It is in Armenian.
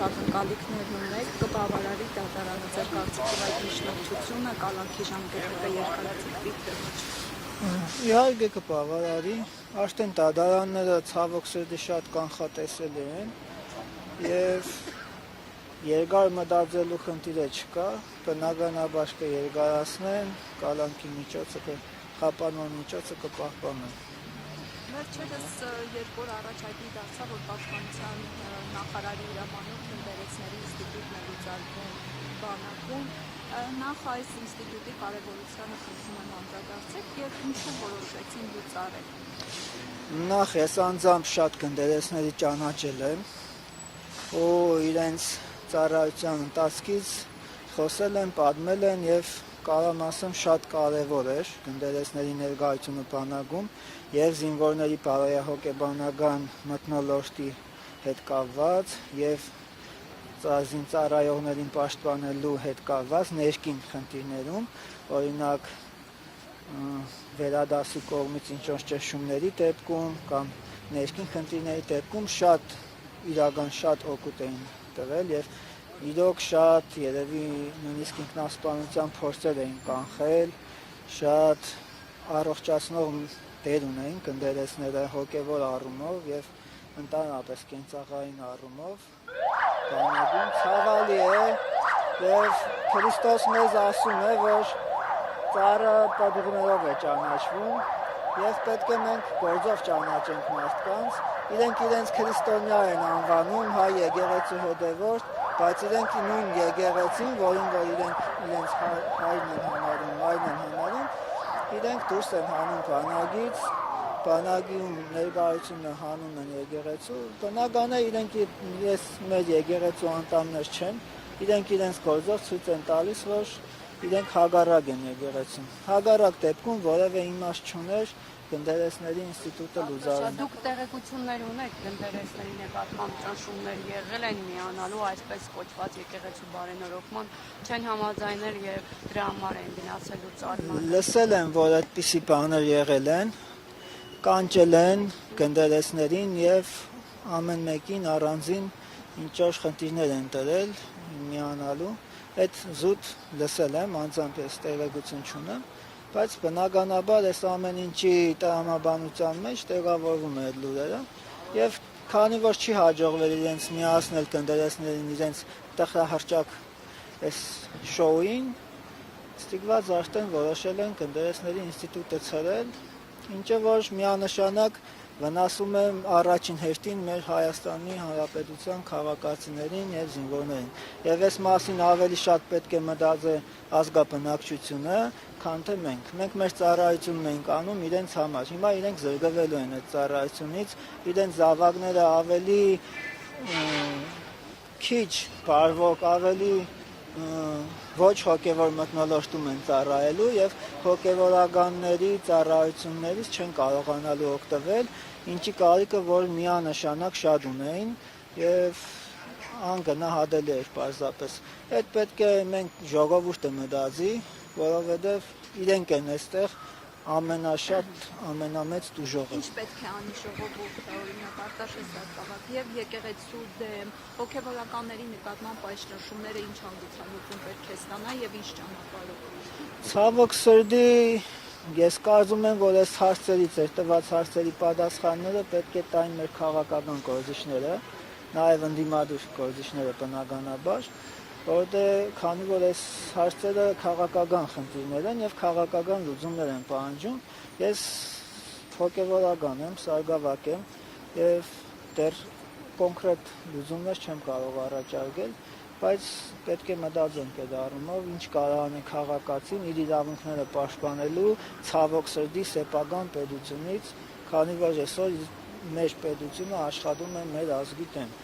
ակնկալիքներ ունեք, կբավարարի դատարանը ձեր կարծիքով այդ միջնորդությունը, կալանքի ժամկետը երկարաձգվի թե ոչ։ Իհարկե կբավարարի, արդեն դատարանները ցավոք սրտի շատ կանխատեսելի են եւ երկար մտածելու խնդիրը չկա, բնականաբար կերկարացնեն, կալանքի միջոցը խափանող միջոցը կպահպանեն։ Վերջերս երբ որ առաջարկի դարձավ, որ պաշտպանության նախարարի հրամանով տնտերեցների ինստիտուտն է լուծարվում բանակում, նախ այս ինստիտուտի կարևորությանը խնդրում եմ անդրադարձեք եւ ինչու որոշեցին լուծարել։ Նախ ես անձամբ շատ տնտերեցների ճանաչել եմ ու իրենց ծառայության ընթացքից խոսել եմ, պատմել են եւ կարամ ասեմ շատ կարևոր էր տնտերեցների ներկայությունը բանակում եւ զինվորների բարոյահոգեբանական մթնոլորտի հետ կապված եւ ծառայողներին պաշտպանելու հետ կապված ներքին խնդիրներում, օրինակ վերադասի կողմից ինչ-որ ճնշումների դեպքում կամ ներքին խնդիրների դեպքում շատ օգուտ էին տվել եւ իրոք շատ երևի նույնիսկ ինքնասպանության փորձեր էին կանխել, շատ առողջացնող դեր ունեին տնտերեցները հոգևոր առումով եւ ընդհանրապես կենցաղային առումով բանակում ցավալի է եւ Քրիստոս մեզ ասում է, որ ծառը պատուղներով է ճանաչվում եւ պետք է մենք գործով ճանաչենք մարդկանց, իրենք իրենց քրիստոնյա են անվանում, հայ եկեղեցու հետևորդ, բայց իրենք նույն եկեղեցին, որին որ իրենց հայրն են համարում, մայրն են համարում, իրենք դուրս են հանում բանակից, բանակում ներկայությունը հանում են եկեղեցու, բնական է իրենք մեր եկեղեցու անդամներ չեն, իրենք իրենց գործով ցույց են տալիս, որ իրենք հակառակ են եկեղեցին։ Հակառակ դեպքում որևէ իմաստ չուներ տնտերեցների ինստիտուտը լուծարել։ Դուք տեղեկություններ ունեք տնտերեցների նկատմամբ ճնշումներ եղել են միանալու այսպես կոչված եկեղեցու բարենորոգման, չեն համաձայնել եւ դրա համար են գնացել լուծարման։ Լսել եմ, որ այդպիսի բաներ եղել են, կանչել են տնտերեցներին եւ ամեն մեկին առանձին ինչ-որ խնդիրներ են տրել միանալու։ Այդ զուտ լսել եմ, անձամբ ես տեղեկություն չունեմ, բայց բնականաբար այս ամեն ինչի տրամաբանության մեջ տեղավորվում է այդ լուրերը եւ քանի որ չի հաջողվել իրենց միացնել տնտերեցներին իրենց տխրահռչակ այս շոուին, ստիպված արդեն որոշել են տնտերեցների ինստիտուտը ցրել, ինչը որ միանշանակ վնասում է առաջին հերթին մեր Հայաստանի Հանրապետության քաղաքացիներին եւ զինվորներին։ Եվ այս մասին ավելի շատ պետք է մտածել ազգաբնակչությունը, քան թե մենք։ Մենք մեր ծառայությունն ենք անում իրենց համար։ Հիմա իրենք զրկվելու են այդ ծառայությունից, իրենց զավակները ավելի քիչ բարվոք, ավելի ոչ հոգևոր մթնոլորտում են ծառայելու եւ հոգևորականների ծառայություններից չեն կարողանալու օգտվել, ինչի կարիքը որ միանշանակ շատ ունեին եւ անգնահատելի էր պարզապես։ Այդ պետք է մենք ժողովուրդը մտածի, որովհետեւ իրենք են այստեղ ամենամեծ դժողը։ Ինչ պետք է անի ժողովուրդը, օրինակ Արտաշես Դատկավակ եւ եկեղեցու դեմ հոգեվորականների նկատմամբ այս ճնշումները ինչ հանգուցալուծում պետք է ստանա եւ ինչ ճանապարհով։ Ցավոք սրտի ես կարծում եմ, որ այս հարցերից տված հարցերի պատասխանները պետք է տային մեր քաղաքական գործիչները, նաեւ ընդդիմադիր գործիչները բնականաբար, որտեղ քանի որ այս հարցերը քաղաքական խնդիրներ են եւ քաղաքական լուծումներ են պահանջում, ես հոգեվորական եմ, սարգսավակ եմ եւ դեռ կոնկրետ լուծումներ չեմ կարող առաջարկել, բայց պետք է մտածենք այդ առումով, ինչ կարող անի քաղաքացին իր իրավունքները պաշտպանելու ցավոք սրտի սեփական պետությունից, քանի որ այսօր մեր պետությունը աշխատում է մեր ազգի դեմ։